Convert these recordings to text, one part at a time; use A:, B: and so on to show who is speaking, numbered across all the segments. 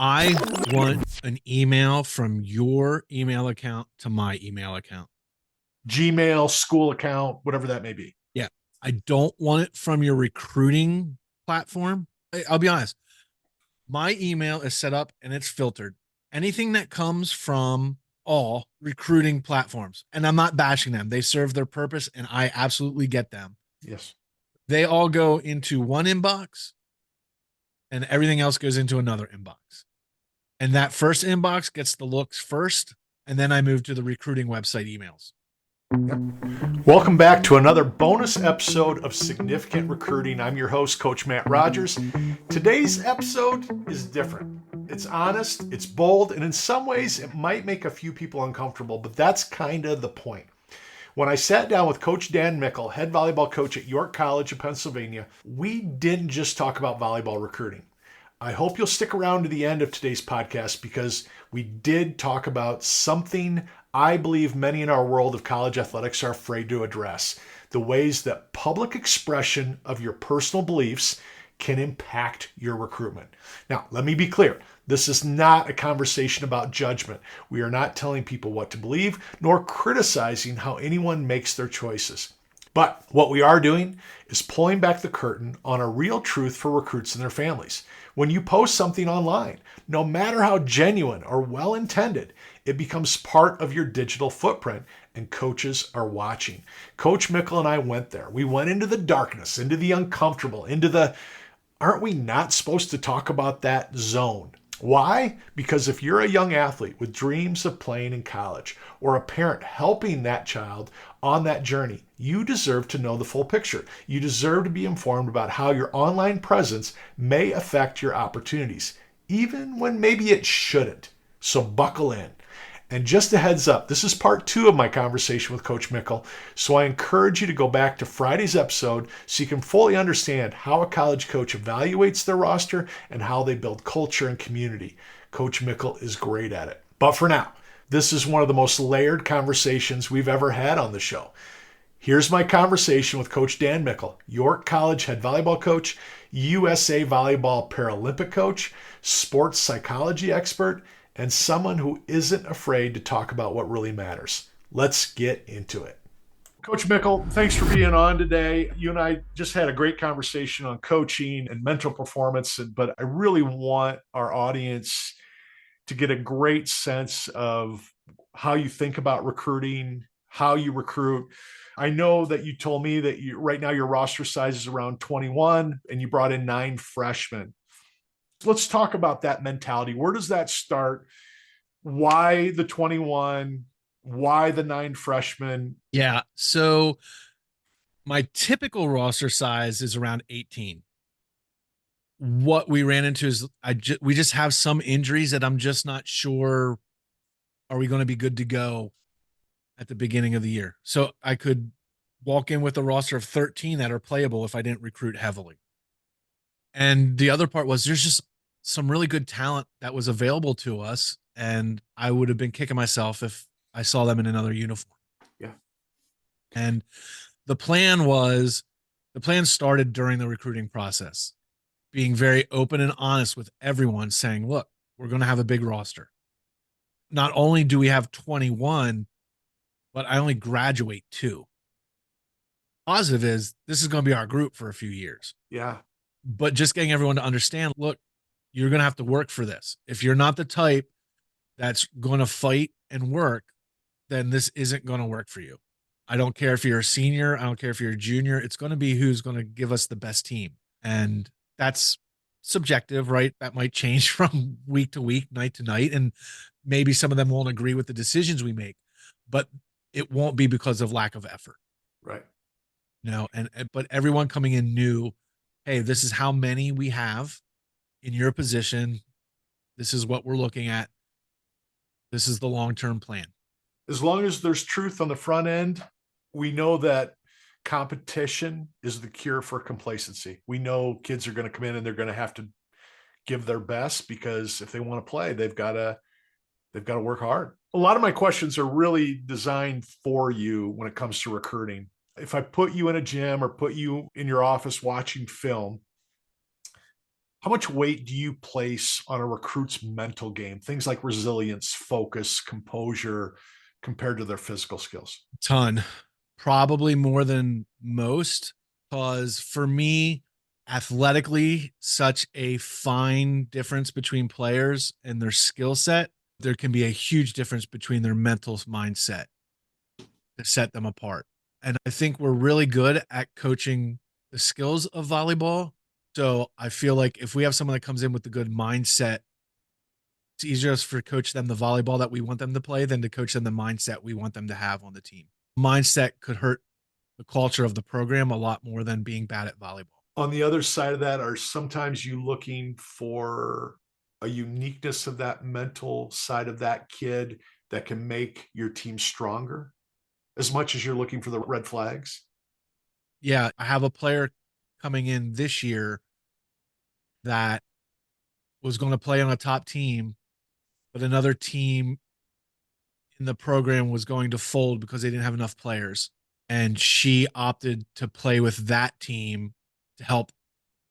A: I want an email from your email account to my email account.
B: Gmail, school account, whatever that may be.
A: Yeah. I don't want it from your recruiting platform. I'll be honest. My email is set up and it's filtered. Anything that comes from all recruiting platforms, and I'm not bashing them, they serve their purpose and I absolutely get them.
B: Yes.
A: They all go into one inbox and everything else goes into another inbox. And that first inbox gets the looks first. And then I move to the recruiting website emails.
B: Yep. Welcome back to another bonus episode of Significant Recruiting. I'm your host, Coach Matt Rogers. Today's episode is different. It's honest, it's bold, and in some ways it might make a few people uncomfortable, but that's kind of the point. When I sat down with Coach Dan Mickle, head volleyball coach at York College of Pennsylvania, we didn't just talk about volleyball recruiting. I hope you'll stick around to the end of today's podcast because we did talk about something I believe many in our world of college athletics are afraid to address: the ways that public expression of your personal beliefs can impact your recruitment. Now, let me be clear. This is not a conversation about judgment. We are not telling people what to believe, nor criticizing how anyone makes their choices. But what we are doing is pulling back the curtain on a real truth for recruits and their families. When you post something online, no matter how genuine or well-intended, it becomes part of your digital footprint, and coaches are watching. Coach Mickle and I went there. We went into the darkness, into the uncomfortable, into the, aren't we not supposed to talk about that zone? Why? Because if you're a young athlete with dreams of playing in college, or a parent helping that child on that journey, you deserve to know the full picture. You deserve to be informed about how your online presence may affect your opportunities, even when maybe it shouldn't. So buckle in. And just a heads up, this is part 2 of my conversation with Coach Mickle, so I encourage you to go back to Friday's episode so you can fully understand how a college coach evaluates their roster and how they build culture and community. Coach Mickle is great at it. But for now, this is one of the most layered conversations we've ever had on the show. Here's my conversation with Coach Dan Mickle, York College head volleyball coach, USA Volleyball Paralympic coach, sports psychology expert, and someone who isn't afraid to talk about what really matters. Let's get into it. Coach Mickle, thanks for being on today. You and I just had a great conversation on coaching and mental performance, but I really want our audience to get a great sense of how you think about recruiting, how you recruit. I know that you told me that right now your roster size is around 21 and you brought in 9 freshmen. Let's talk about that mentality. Where does that start? Why the 21? Why the 9 freshmen?
A: Yeah. So my typical roster size is around 18. What we ran into is we just have some injuries that I'm just not sure, are we going to be good to go at the beginning of the year? So I could walk in with a roster of 13 that are playable if I didn't recruit heavily. And the other part was there's just some really good talent that was available to us, and I would have been kicking myself if I saw them in another uniform.
B: Yeah.
A: And the plan started during the recruiting process, being very open and honest with everyone, saying, look, we're going to have a big roster. Not only do we have 21, but I only graduate 2. Positive is this is going to be our group for a few years.
B: Yeah.
A: But just getting everyone to understand, look, you're going to have to work for this. If you're not the type that's going to fight and work, then this isn't going to work for you. I don't care if you're a senior. I don't care if you're a junior. It's going to be who's going to give us the best team. And that's subjective, right? That might change from week to week, night to night. And maybe some of them won't agree with the decisions we make, but it won't be because of lack of effort.
B: Right.
A: But everyone coming in knew, hey, this is how many we have in your position. This is what we're looking at. This is the long-term plan.
B: As long as there's truth on the front end, we know that competition is the cure for complacency. We know kids are going to come in and they're going to have to give their best, because if they want to play, they've got to work hard. A lot of my questions are really designed for you when it comes to recruiting. If I put you in a gym or put you in your office watching film, How much weight do you place on a recruit's mental game? Things like resilience, focus, composure, compared to their physical skills?
A: Ton, probably more than most, because for me, athletically, such a fine difference between players and their skill set. There can be a huge difference between their mental mindset to set them apart. And I think we're really good at coaching the skills of volleyball. So I feel like if we have someone that comes in with a good mindset, it's easier for coach them the volleyball that we want them to play than to coach them the mindset we want them to have on the team. Mindset could hurt the culture of the program a lot more than being bad at volleyball.
B: On the other side of that, are sometimes you looking for a uniqueness of that mental side of that kid that can make your team stronger as much as you're looking for the red flags?
A: Yeah, I have a player coming in this year that was going to play on a top team, but another team in the program was going to fold because they didn't have enough players. And she opted to play with that team to help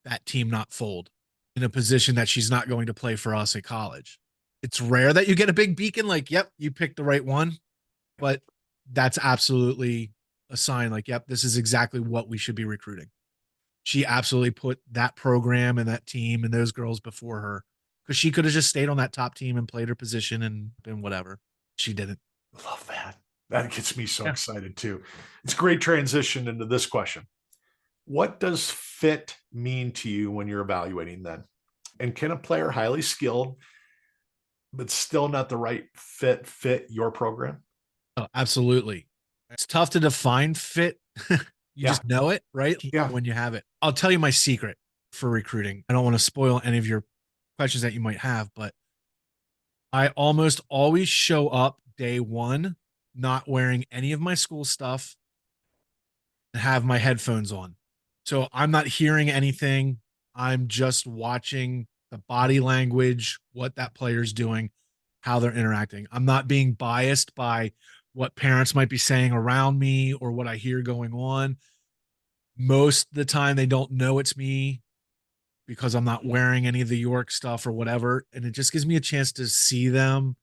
A: that team not fold in a position that she's not going to play for us at college. It's rare that you get a big beacon like, yep, you picked the right one, but that's absolutely a sign like, yep, this is exactly what we should be recruiting. She absolutely put that program and that team and those girls before her because she could have just stayed on that top team and played her position and been whatever. She didn't.
B: Love that. That gets me so
A: Yeah.
B: excited too. It's a great transition into this question. What does fit mean to you when you're evaluating then? And can a player highly skilled but still not the right fit your program?
A: Oh, absolutely. It's tough to define fit. You
B: Yeah.
A: just know it, right?
B: Yeah.
A: When you have it. I'll tell you my secret for recruiting. I don't want to spoil any of your questions that you might have, but I almost always show up day one not wearing any of my school stuff and have my headphones on. So I'm not hearing anything. I'm just watching the body language, what that player's doing, how they're interacting. I'm not being biased by what parents might be saying around me or what I hear going on. Most of the time, they don't know it's me because I'm not wearing any of the York stuff or whatever. And it just gives me a chance to see them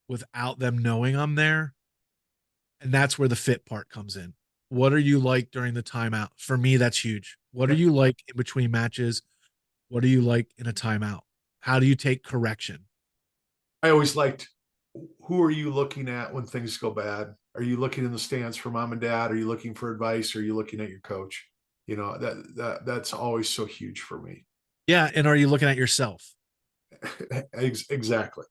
A: without them knowing I'm there. And that's where the fit part comes in. What are you like during the timeout? For me, that's huge. What are
B: Yeah.
A: you like in between matches? What are you like in a timeout? How do you take correction?
B: I always liked, who are you looking at when things go bad? Are you looking in the stands for mom and dad? Are you looking for advice? Or are you looking at your coach? You know, that's always so huge for me.
A: Yeah. And are you looking at yourself?
B: Exactly.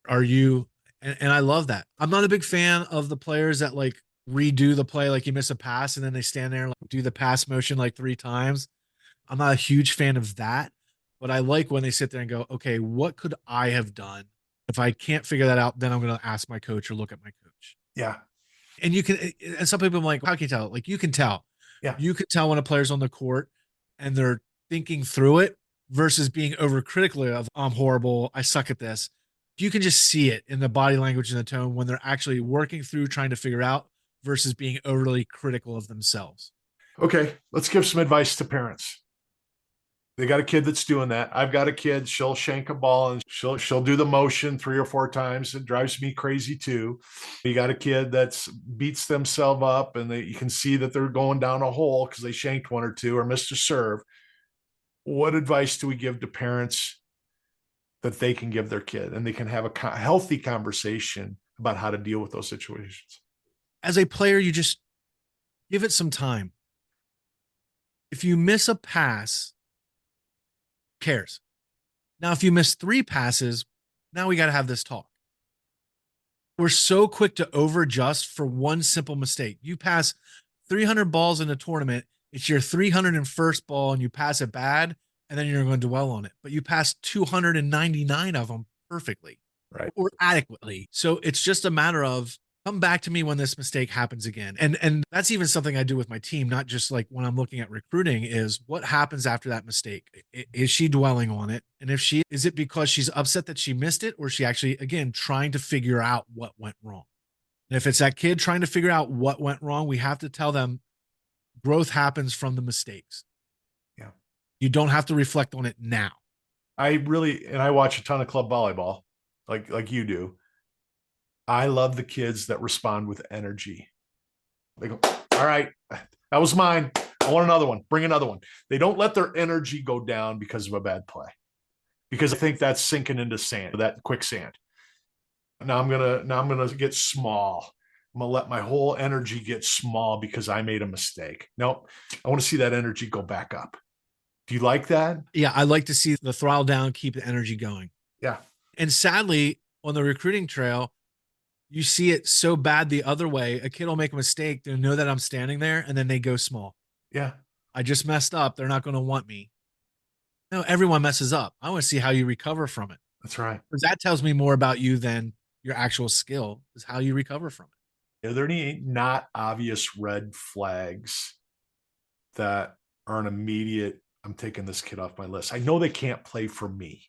A: Are you, and I love that. I'm not a big fan of the players that like redo the play, like you miss a pass and then they stand there and like do the pass motion like three times. I'm not a huge fan of that, but I like when they sit there and go, okay, what could I have done? If I can't figure that out, then I'm going to ask my coach or look at my coach.
B: Yeah.
A: And you can, and some people are like, how can you tell? Like you can tell.
B: Yeah.
A: You can tell when a player's on the court and they're thinking through it versus being overcritical of, I'm horrible. I suck at this. You can just see it in the body language and the tone when they're actually working through trying to figure out versus being overly critical of themselves.
B: Okay. Let's give some advice to parents. They got a kid that's doing that. I've got a kid, she'll shank a ball and she'll do the motion 3 or 4 times. It drives me crazy too. You got a kid that's beats themselves up and you can see that they're going down a hole because they shanked 1 or 2 or missed a serve. What advice do we give to parents that they can give their kid and they can have a healthy conversation about how to deal with those situations?
A: As a player, you just give it some time. If you miss a pass, who cares? Now, if you miss 3 passes, now we got to have this talk. We're so quick to over adjust for one simple mistake. You pass 300 balls in a tournament, it's your 301st ball, and you pass it bad, and then you're going to dwell on it. But you pass 299 of them perfectly
B: Right.
A: or adequately. So it's just a matter of come back to me when this mistake happens again. And that's even something I do with my team, not just like when I'm looking at recruiting, is what happens after that mistake? Is she dwelling on it? And if she is, it because she's upset that she missed it, or is she actually again trying to figure out what went wrong? And if it's that kid trying to figure out what went wrong, we have to tell them growth happens from the mistakes.
B: Yeah.
A: You don't have to reflect on it now.
B: I watch a ton of club volleyball, like you do. I love the kids that respond with energy. They go, all right, that was mine. I want another one. Bring another one. They don't let their energy go down because of a bad play. Because I think that's sinking into sand, that quicksand. Now I'm gonna get small. I'm gonna let my whole energy get small because I made a mistake. Nope. I want to see that energy go back up. Do you like that?
A: Yeah, I like to see the throttle down, keep the energy going.
B: Yeah.
A: And sadly, on the recruiting trail, you see it so bad the other way. A kid will make a mistake. They'll know that I'm standing there and then they go small.
B: Yeah.
A: I just messed up. They're not going to want me. No, everyone messes up. I want to see how you recover from it.
B: That's right.
A: Because that tells me more about you than your actual skill, is how you recover from it.
B: Are there any not obvious red flags that are an immediate, I'm taking this kid off my list? I know they can't play for me.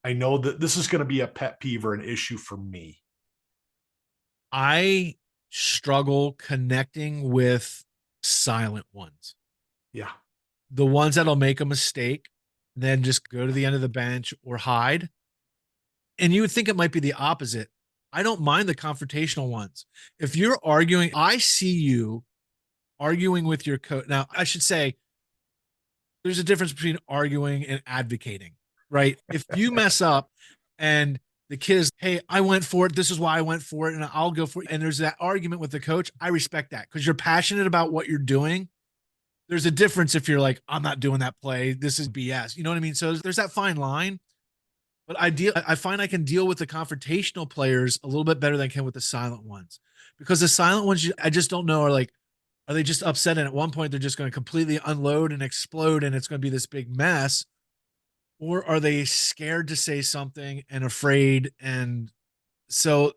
B: I know that this is going to be a pet peeve or an issue for me.
A: I struggle connecting with silent ones.
B: Yeah.
A: The ones that'll make a mistake, then just go to the end of the bench or hide. And you would think it might be the opposite. I don't mind the confrontational ones. If you're arguing, I see you arguing with your coach. Now, I should say there's a difference between arguing and advocating, right? If you mess up and the kid is, hey, I went for it. This is why I went for it. And I'll go for it. And there's that argument with the coach. I respect that because you're passionate about what you're doing. There's a difference if you're like, I'm not doing that play. This is BS. You know what I mean? So there's that fine line. But I find I can deal with the confrontational players a little bit better than I can with the silent ones, because the silent ones I just don't know are they just upset and at one point they're just going to completely unload and explode and it's going to be this big mess, or are they scared to say something and afraid, and so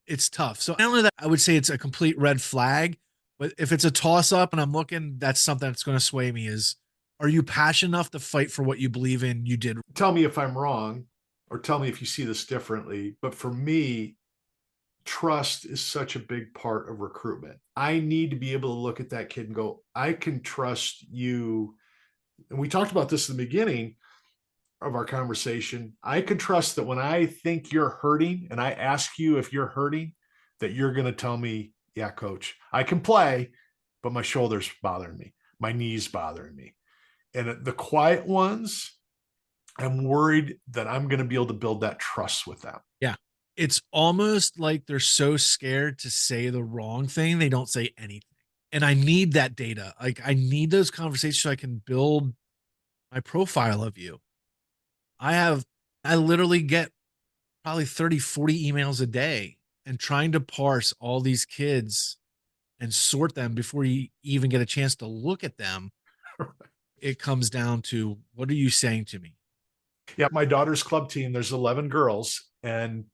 A: it's tough. So I don't know that I would say it's a complete red flag, but if it's a toss up and I'm looking, that's something that's going to sway me. Is are you passionate enough to fight for what you believe in? You did.
B: Tell me if I'm wrong or tell me if you see this differently. But for me, trust is such a big part of recruitment. I need to be able to look at that kid and go, I can trust you. And we talked about this in the beginning of our conversation. I can trust that when I think you're hurting and I ask you if you're hurting, that you're going to tell me, yeah, coach, I can play, but my shoulder's bothering me. My knee's bothering me. And the quiet ones, I'm worried that I'm going to be able to build that trust with them.
A: Yeah. It's almost like they're so scared to say the wrong thing, they don't say anything. And I need that data. Like I need those conversations so I can build my profile of you. I literally get probably 30, 40 emails a day, and trying to parse all these kids and sort them before you even get a chance to look at them. It comes down to, what are you saying to me?
B: Yeah, my daughter's club team, there's 11 girls, and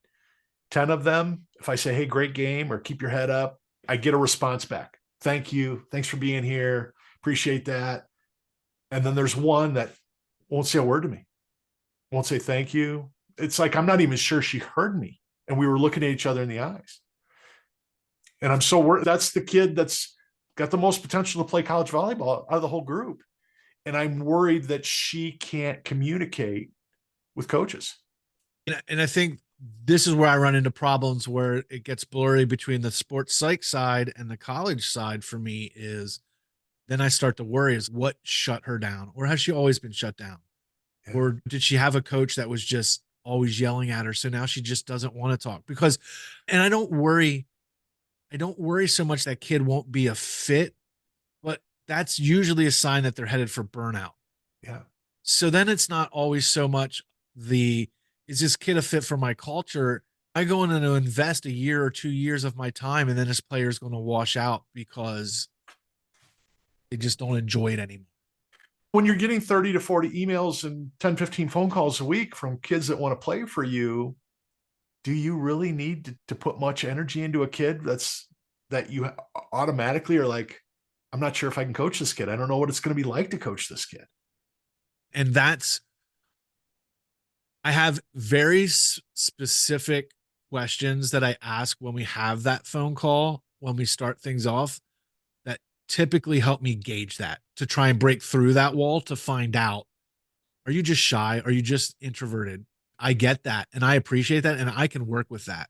B: 10 of them, if I say, hey, great game or keep your head up, I get a response back. Thank you. Thanks for being here. Appreciate that. And then there's one that won't say a word to me, won't say thank you. It's like I'm not even sure she heard me. And we were looking at each other in the eyes. And I'm so worried. That's the kid that's got the most potential to play college volleyball out of the whole group. And I'm worried that she can't communicate with coaches.
A: And I think this is where I run into problems where it gets blurry between the sports psych side and the college side for me. Is then I start to worry, is what shut her down, or has she always been shut down?
B: Yeah.
A: Or did she have a coach that was just always yelling at her, so now she just doesn't want to talk? Because, and I don't worry so much that kid won't be a fit, but that's usually a sign that they're headed for burnout.
B: Yeah.
A: So then it's not always so much is this kid a fit for my culture? I go in to invest a year or 2 years of my time, and then this player is going to wash out because they just don't enjoy it anymore.
B: When you're getting 30 to 40 emails and 10, 15 phone calls a week from kids that want to play for you, do you really need to put much energy into a kid that you automatically are like, I'm not sure if I can coach this kid. I don't know what it's going to be like to coach this kid.
A: And I have very specific questions that I ask when we have that phone call, when we start things off, that typically help me gauge that, to try and break through that wall, to find out, are you just shy? Are you just introverted? I get that and I appreciate that and I can work with that.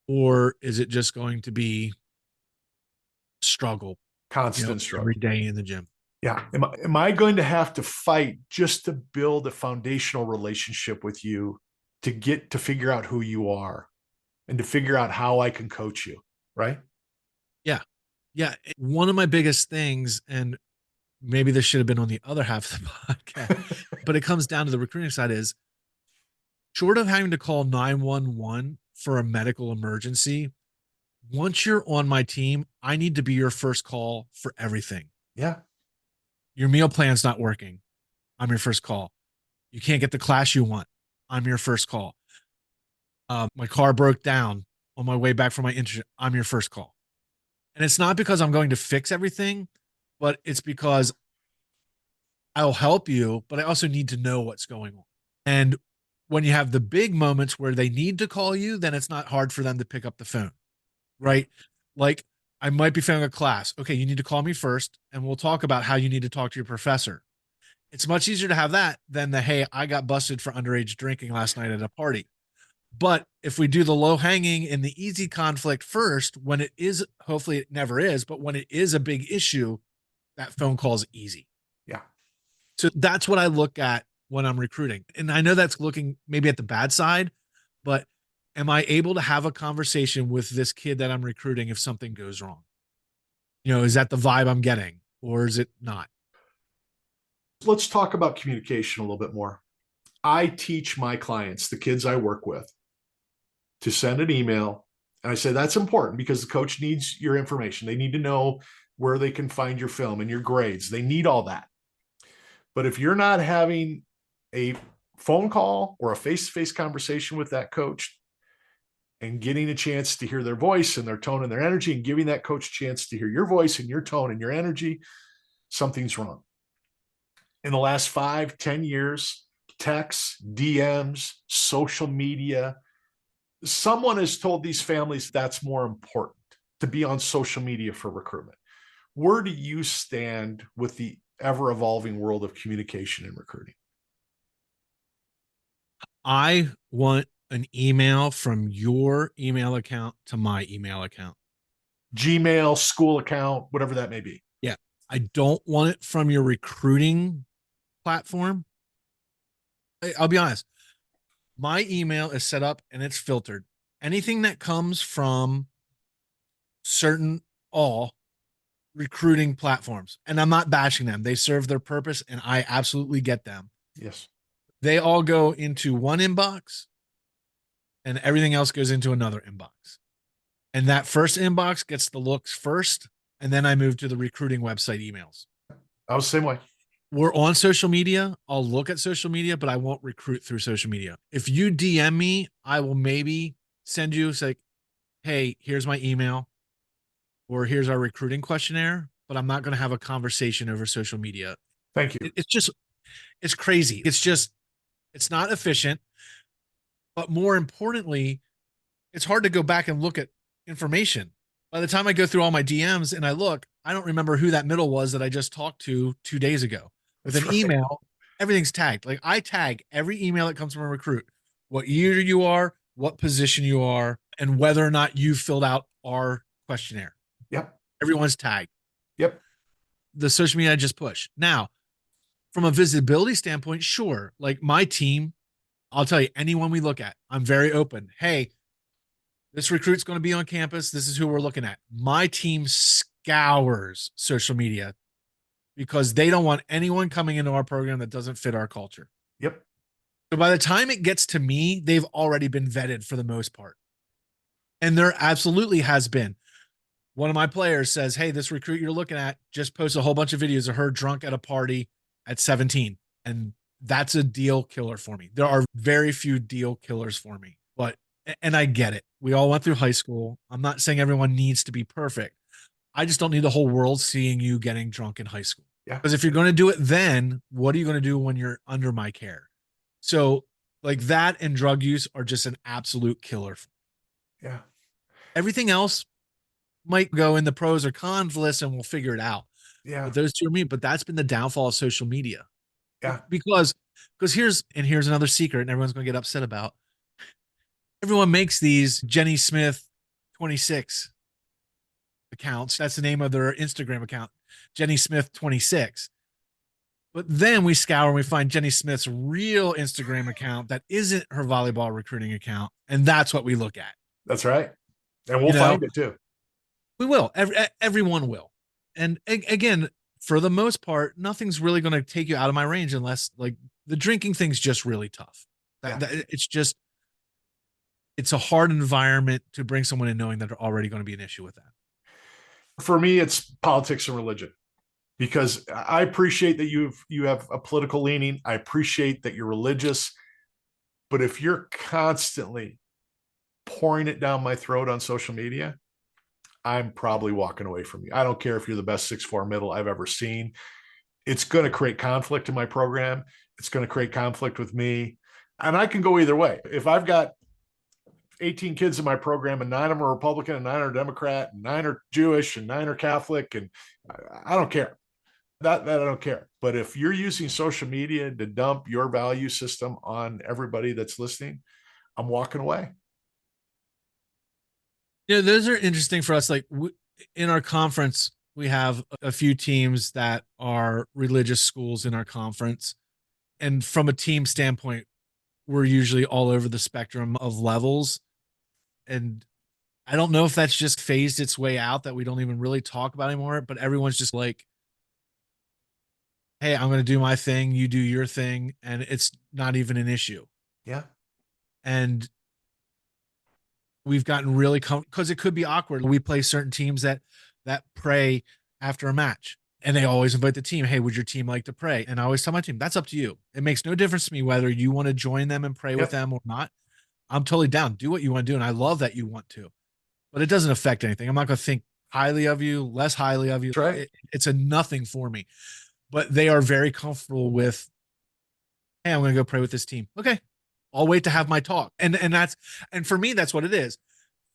A: Or is it just going to be struggle,
B: Constant
A: every
B: struggle.
A: day in the gym?
B: Yeah. Am I going to have to fight just to build a foundational relationship with you to get to figure out who you are and to figure out how I can coach you? Right.
A: Yeah. Yeah. One of my biggest things, and maybe this should have been on the other half of the podcast, but it comes down to the recruiting side, is short of having to call 911 for a medical emergency, once you're on my team, I need to be your first call for everything.
B: Yeah.
A: Your meal plan's not working. I'm your first call. You can't get the class you want. I'm your first call. My car broke down on my way back from my internship. I'm your first call. And it's not because I'm going to fix everything, but it's because I'll help you, but I also need to know what's going on. And when you have the big moments where they need to call you, then it's not hard for them to pick up the phone, right? Like, I might be failing a class. Okay, you need to call me first, and we'll talk about how you need to talk to your professor. It's much easier to have that than the, hey, I got busted for underage drinking last night at a party. But if we do the low hanging and the easy conflict first, when it is, hopefully it never is, but when it is a big issue, that phone call is easy.
B: Yeah.
A: So that's what I look at when I'm recruiting. And I know that's looking maybe at the bad side, but am I able to have a conversation with this kid that I'm recruiting if something goes wrong? Is that the vibe I'm getting or is it not?
B: Let's talk about communication a little bit more. I teach my clients, the kids I work with, to send an email. And I say that's important because the coach needs your information. They need to know where they can find your film and your grades. They need all that. But if you're not having a phone call or a face-to-face conversation with that coach and getting a chance to hear their voice and their tone and their energy and giving that coach a chance to hear your voice and your tone and your energy, something's wrong. In the last 5-10 years, texts, DMs, social media, someone has told these families that's more important, to be on social media for recruitment. Where do you stand with the ever evolving world of communication and recruiting?
A: I want an email from your email account to my email account.
B: Gmail, school account, whatever that may be.
A: Yeah. I don't want it from your recruiting platform. I'll be honest. My email is set up and it's filtered. Anything that comes from certain all recruiting platforms, and I'm not bashing them, they serve their purpose and I absolutely get them.
B: Yes.
A: They all go into one inbox and everything else goes into another inbox. And that first inbox gets the looks first. And then I move to the recruiting website emails.
B: I was the same way.
A: We're on social media. I'll look at social media, but I won't recruit through social media. If you DM me, I will maybe send you, say, hey, here's my email or here's our recruiting questionnaire, but I'm not going to have a conversation over social media.
B: Thank you.
A: It's crazy. It's not efficient. But more importantly, it's hard to go back and look at information. By the time I go through all my DMs and I look, I don't remember who that middle was that I just talked to 2 days ago. With an email, everything's tagged. Like, I tag every email that comes from a recruit, what year you are, what position you are, and whether or not you filled out our questionnaire.
B: Yep.
A: Everyone's tagged.
B: Yep.
A: The social media I just push. Now, from a visibility standpoint, sure. Like, my team, I'll tell you, anyone we look at, I'm very open. Hey, this recruit's going to be on campus. This is who we're looking at. My team scours social media because they don't want anyone coming into our program that doesn't fit our culture.
B: Yep.
A: So by the time it gets to me, they've already been vetted for the most part. And there absolutely has been. One of my players says, hey, this recruit you're looking at just posted a whole bunch of videos of her drunk at a party at 17. And that's a deal killer for me. There are very few deal killers for me, and I get it. We all went through high school. I'm not saying everyone needs to be perfect. I just don't need the whole world seeing you getting drunk in high school.
B: Yeah.
A: Because if you're going to do it then, what are you going to do when you're under my care? So, like, that and drug use are just an absolute killer.
B: Yeah.
A: Everything else, might go in the pros or cons list and we'll figure it out.
B: Yeah.
A: But those two are me. But that's been the downfall of social media.
B: Yeah.
A: Because here's another secret, and everyone's gonna get upset about. Everyone makes these Jenny Smith 26 accounts. That's the name of their Instagram account, Jenny Smith 26. But then we scour and we find Jenny Smith's real Instagram account that isn't her volleyball recruiting account, and that's what we look at.
B: That's right. And we'll
A: You know,
B: find it too.
A: we will. Everyone will. And again, for the most part, nothing's really going to take you out of my range unless like the drinking thing's just really tough.
B: Yeah.
A: It's a hard environment to bring someone in knowing that they're already going to be an issue with that.
B: For me, it's politics and religion, because I appreciate that you have a political leaning. I appreciate that you're religious, but if you're constantly pouring it down my throat on social media, I'm probably walking away from you. I don't care if you're the best 6'4" middle I've ever seen. It's going to create conflict in my program. It's going to create conflict with me. And I can go either way. If I've got 18 kids in my program and 9 of them are Republican and 9 are Democrat and 9 are Jewish and 9 are Catholic, and I don't care. That I don't care. But if you're using social media to dump your value system on everybody that's listening, I'm walking away.
A: Those are interesting for us. Like in our conference, we have a few teams that are religious schools in our conference. And from a team standpoint, we're usually all over the spectrum of levels. And I don't know if that's just phased its way out that we don't even really talk about anymore, but everyone's just like, hey, I'm going to do my thing, you do your thing, and it's not even an issue.
B: Yeah.
A: And we've gotten really because it could be awkward. We play certain teams that pray after a match, and they always invite the team, hey, would your team like to pray? And I always tell my team, that's up to you. It makes no difference to me whether you want to join them and pray with them or not. I'm totally down. Do what you want to do, and I love that you want to, but it doesn't affect anything. I'm not going to think highly of you, less highly of you.
B: That's right.
A: It's a nothing for me. But they are very comfortable with, hey, I'm going to go pray with this team. Okay, I'll wait to have my talk. And for me, that's what it is.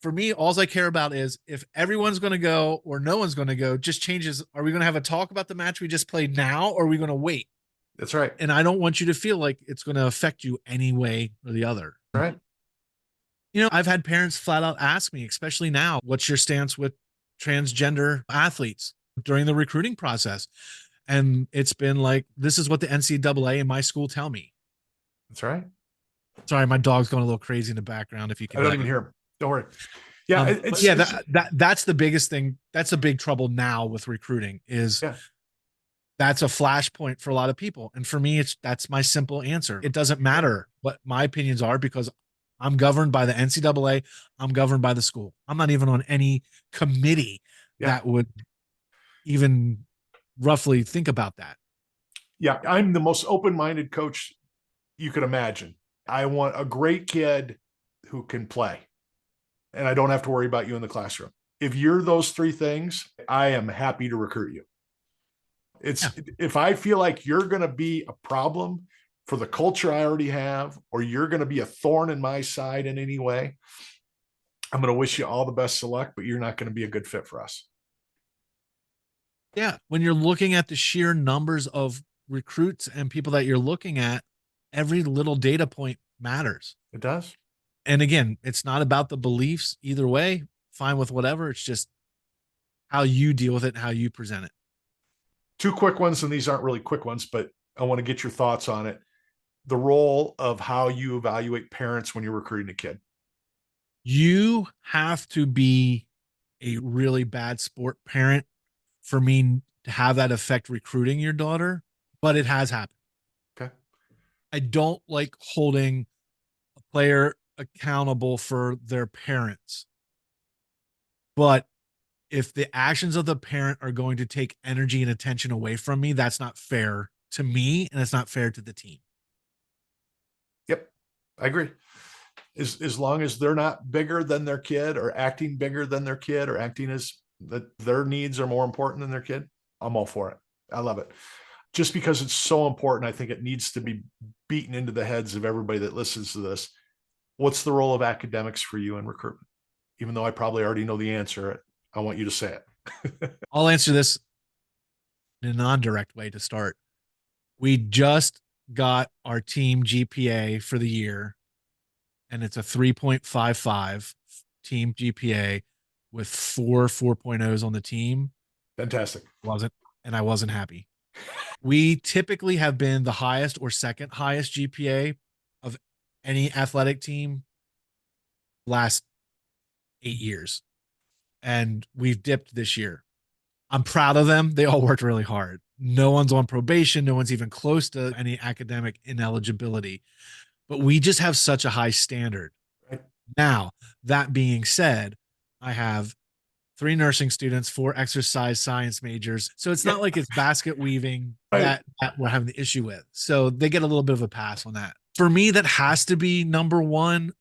A: For me, all I care about is if everyone's going to go or no one's going to go, just changes. Are we going to have a talk about the match we just played now, or are we going to wait?
B: That's right.
A: And I don't want you to feel like it's going to affect you any way or the other.
B: Right.
A: I've had parents flat out ask me, especially now, what's your stance with transgender athletes during the recruiting process? And it's been like, this is what the NCAA and my school tell me.
B: That's right.
A: Sorry, my dog's going a little crazy in the background. If you can,
B: I don't even hear him. Don't worry. Yeah,
A: that's the biggest thing. That's a big trouble now with recruiting. That's a flashpoint for a lot of people, and for me, that's my simple answer. It doesn't matter what my opinions are because I'm governed by the NCAA. I'm governed by the school. I'm not even on any committee that would even roughly think about that.
B: Yeah, I'm the most open-minded coach you could imagine. I want a great kid who can play, and I don't have to worry about you in the classroom. If you're those 3 things, I am happy to recruit you. If I feel like you're going to be a problem for the culture I already have, or you're going to be a thorn in my side in any way, I'm going to wish you all the best of luck, but you're not going to be a good fit for us.
A: Yeah. When you're looking at the sheer numbers of recruits and people that you're looking at, every little data point matters.
B: It does.
A: And again, it's not about the beliefs either way, fine with whatever. It's just how you deal with it and how you present it.
B: 2 quick ones, and these aren't really quick ones, but I want to get your thoughts on it. The role of how you evaluate parents when you're recruiting a kid.
A: You have to be a really bad sport parent for me to have that affect recruiting your daughter, but it has happened.
B: Okay.
A: I don't like holding a player accountable for their parents, but if the actions of the parent are going to take energy and attention away from me, that's not fair to me, and it's not fair to the team.
B: Yep, I agree. As long as they're not bigger than their kid or acting bigger than their kid or acting as that their needs are more important than their kid, I'm all for it. I love it. Just because it's so important, I think it needs to be beaten into the heads of everybody that listens to this. What's the role of academics for you in recruitment? Even though I probably already know the answer, I want you to say it.
A: I'll answer this in a non-direct way to start. We just got our team GPA for the year, and it's a 3.55 team GPA with 4.0s on the team.
B: Fantastic.
A: Wasn't, and I wasn't happy. We typically have been the highest or second highest GPA of any athletic team last 8 years, and we've dipped this year. I'm proud of them. They all worked really hard. No one's on probation. No one's even close to any academic ineligibility. But we just have such a high standard.
B: Right.
A: Now, that being said, I have 3 nursing students, 4 exercise science majors. So it's
B: Yeah.
A: not like it's basket weaving
B: Right.
A: that we're having the issue with. So they get a little bit of a pass on that. For me, that has to be number one,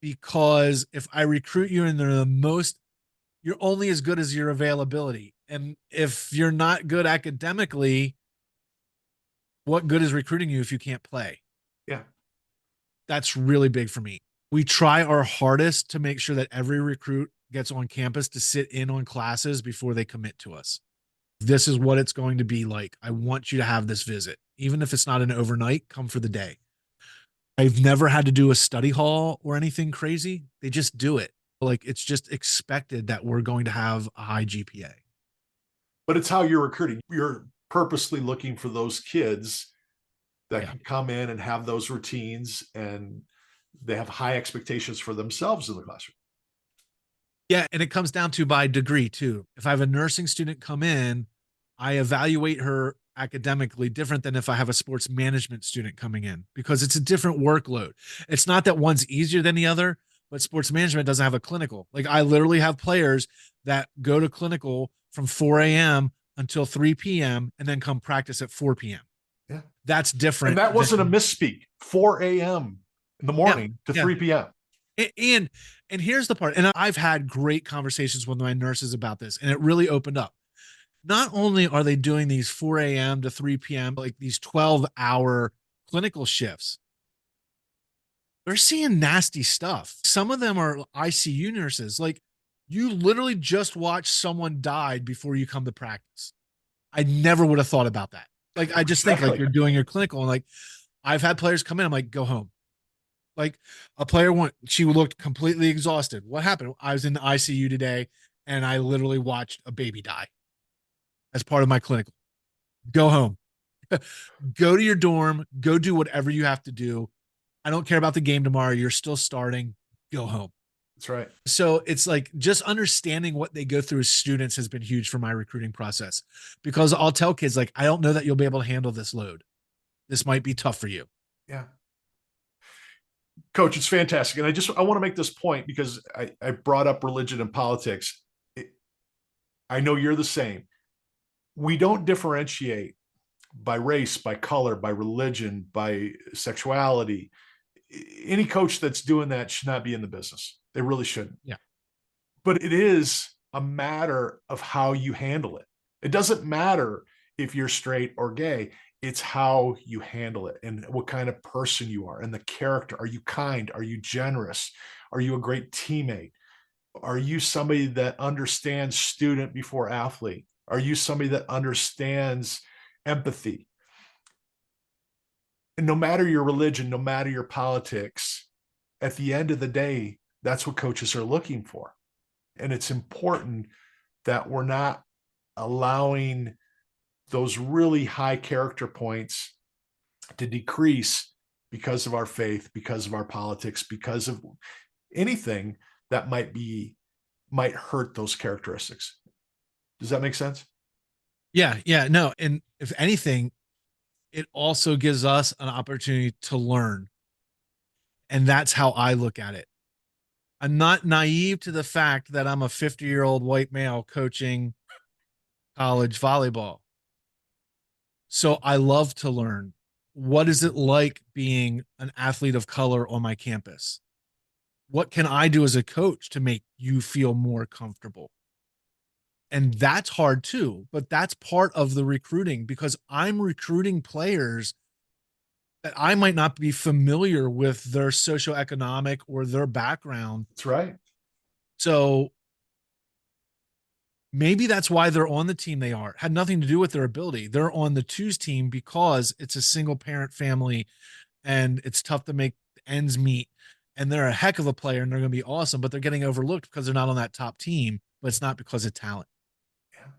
A: because if I recruit you and they're the most, you're only as good as your availability. And if you're not good academically, what good is recruiting you if you can't play?
B: Yeah.
A: That's really big for me. We try our hardest to make sure that every recruit gets on campus to sit in on classes before they commit to us. This is what it's going to be like. I want you to have this visit. Even if it's not an overnight, come for the day. I've never had to do a study hall or anything crazy. They just do it. Like, it's just expected that we're going to have a high GPA.
B: But it's how you're recruiting. You're purposely looking for those kids that
A: Yeah.
B: can come in and have those routines, and they have high expectations for themselves in the classroom.
A: Yeah. And it comes down to by degree too. If I have a nursing student come in, I evaluate her academically different than if I have a sports management student coming in, because it's a different workload. It's not that one's easier than the other, but sports management doesn't have a clinical. Like, I literally have players that go to clinical from 4 a.m. until 3 p.m. and then come practice at 4 p.m.
B: Yeah.
A: That's different.
B: And that wasn't a misspeak. 4 a.m. in the
A: Yeah,
B: morning to
A: yeah.
B: 3 p.m.
A: And here's the part. And I've had great conversations with my nurses about this, and it really opened up. Not only are they doing these 4 a.m. to 3 p.m., like these 12-hour clinical shifts, they're seeing nasty stuff. Some of them are ICU nurses. Like, you literally just watch someone died before you come to practice. I never would have thought about that. Like, I just think like
B: Exactly.
A: you're doing your clinical, and like, I've had players come in, I'm like, go home. Like, a player she looked completely exhausted. What happened? I was in the ICU today, and I literally watched a baby die as part of my clinical. Go home. Go to your dorm. Go do whatever you have to do. I don't care about the game tomorrow. You're still starting. Go home.
B: That's right.
A: So it's like, just understanding what they go through as students has been huge for my recruiting process, because I'll tell kids, like, I don't know that you'll be able to handle this load. This might be tough for you.
B: Yeah. Coach, it's fantastic. And I want to make this point because I brought up religion and politics. I know you're the same. We don't differentiate by race, by color, by religion, by sexuality. Any coach that's doing that should not be in the business. They really shouldn't.
A: Yeah.
B: But it is a matter of how you handle it. It doesn't matter if you're straight or gay. It's how you handle it and what kind of person you are and the character. Are you kind? Are you generous? Are you a great teammate? Are you somebody that understands student before athlete? Are you somebody that understands empathy? And no matter your religion, no matter your politics, at the end of the day, that's what coaches are looking for. And it's important that we're not allowing those really high character points to decrease because of our faith, because of our politics, because of anything that might hurt those characteristics. Does that make sense?
A: Yeah. Yeah. No. And if anything, it also gives us an opportunity to learn. And that's how I look at it. I'm not naive to the fact that I'm a 50-year-old white male coaching college volleyball. So I love to learn. What is it like being an athlete of color on my campus? What can I do as a coach to make you feel more comfortable? And that's hard too, but that's part of the recruiting, because I'm recruiting players that I might not be familiar with their socioeconomic or their background.
B: That's right.
A: So Maybe that's why they're on the team they are. Had nothing to do with their ability. They're on the twos team because it's a single parent family and it's tough to make ends meet. And they're a heck of a player and they're going to be awesome, but they're getting overlooked because they're not on that top team, but it's not because of talent.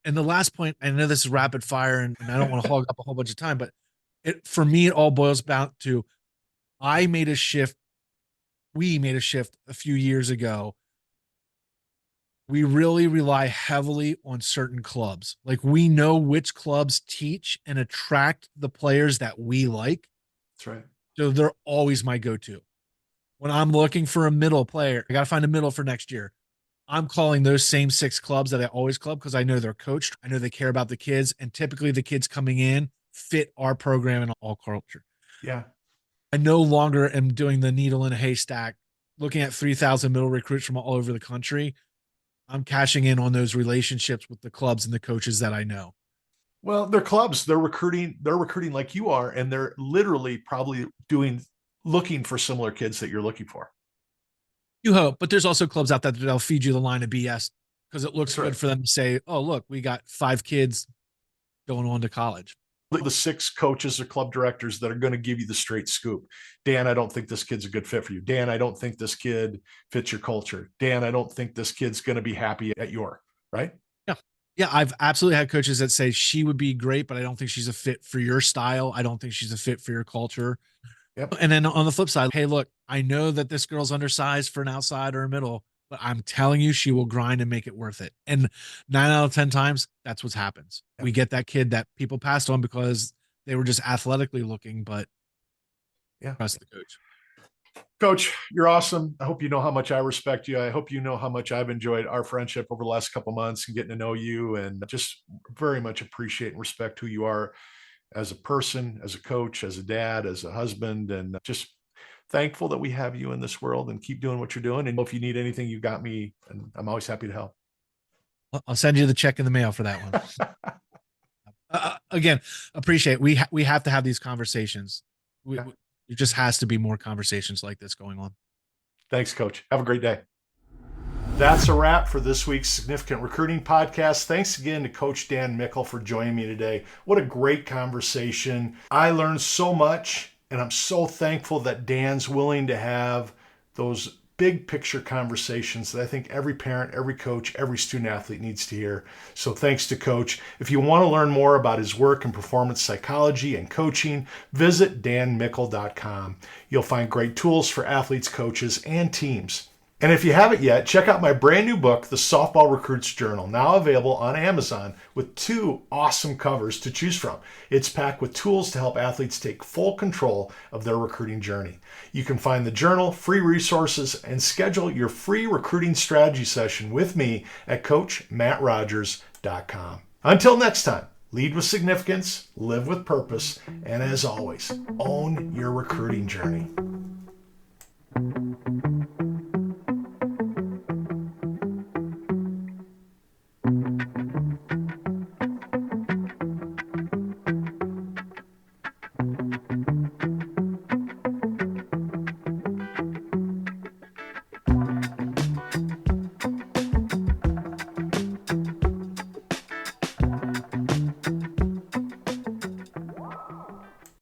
A: And the last point, I know this is rapid fire and I don't want to hog up a whole bunch of time, but for me, it all boils down to I made a shift. We made a shift a few years ago. We really rely heavily on certain clubs. Like we know which clubs teach and attract the players that we like.
B: That's right.
A: So they're always my go-to. When I'm looking for a middle player, I got to find a middle for next year. I'm calling those same 6 clubs that I always club because I know they're coached. I know they care about the kids. And typically the kids coming in fit our program and all culture.
B: Yeah.
A: I no longer am doing the needle in a haystack, looking at 3,000 middle recruits from all over the country. I'm cashing in on those relationships with the clubs and the coaches that I know.
B: Well, they're clubs. They're recruiting like you are, and they're literally probably looking for similar kids that you're looking for.
A: You hope, but there's also clubs out there that'll feed you the line of BS because it looks
B: That's right.
A: good for them to say, oh, look, we got 5 kids going on to college.
B: The 6 coaches or club directors that are going to give you the straight scoop. Dan, I don't think this kid's a good fit for you. Dan, I don't think this kid fits your culture. Dan, I don't think this kid's going to be happy at your, right?
A: Yeah. Yeah. I've absolutely had coaches that say she would be great, but I don't think she's a fit for your style. I don't think she's a fit for your culture.
B: Yep.
A: And then on the flip side, hey, look, I know that this girl's undersized for an outside or a middle, but I'm telling you, she will grind and make it worth it. And 9 out of 10 times, that's what happens.
B: Yep.
A: We get that kid that people passed on because they were just athletically looking, but trust the coach.
B: Coach, you're awesome. I hope you know how much I respect you. I hope you know how much I've enjoyed our friendship over the last couple of months and getting to know you, and just very much appreciate and respect who you are as a person, as a coach, as a dad, as a husband, and just thankful that we have you in this world, and keep doing what you're doing. And if you need anything, you got me, and I'm always happy to help.
A: I'll send you the check in the mail for that one. Again, appreciate it. We have to have these conversations. It just has to be more conversations like this going on.
B: Thanks, Coach. Have a great day. That's a wrap for this week's Significant Recruiting Podcast. Thanks again to Coach Dan Mickle for joining me today. What a great conversation. I learned so much, and I'm so thankful that Dan's willing to have those big picture conversations that I think every parent, every coach, every student athlete needs to hear. So thanks to Coach. If you want to learn more about his work in performance psychology and coaching, visit danmickle.com. You'll find great tools for athletes, coaches, and teams. And if you haven't yet, check out my brand new book, The Softball Recruits Journal, now available on Amazon with 2 awesome covers to choose from. It's packed with tools to help athletes take full control of their recruiting journey. You can find the journal, free resources, and schedule your free recruiting strategy session with me at CoachMattRogers.com. Until next time, lead with significance, live with purpose, and as always, own your recruiting journey.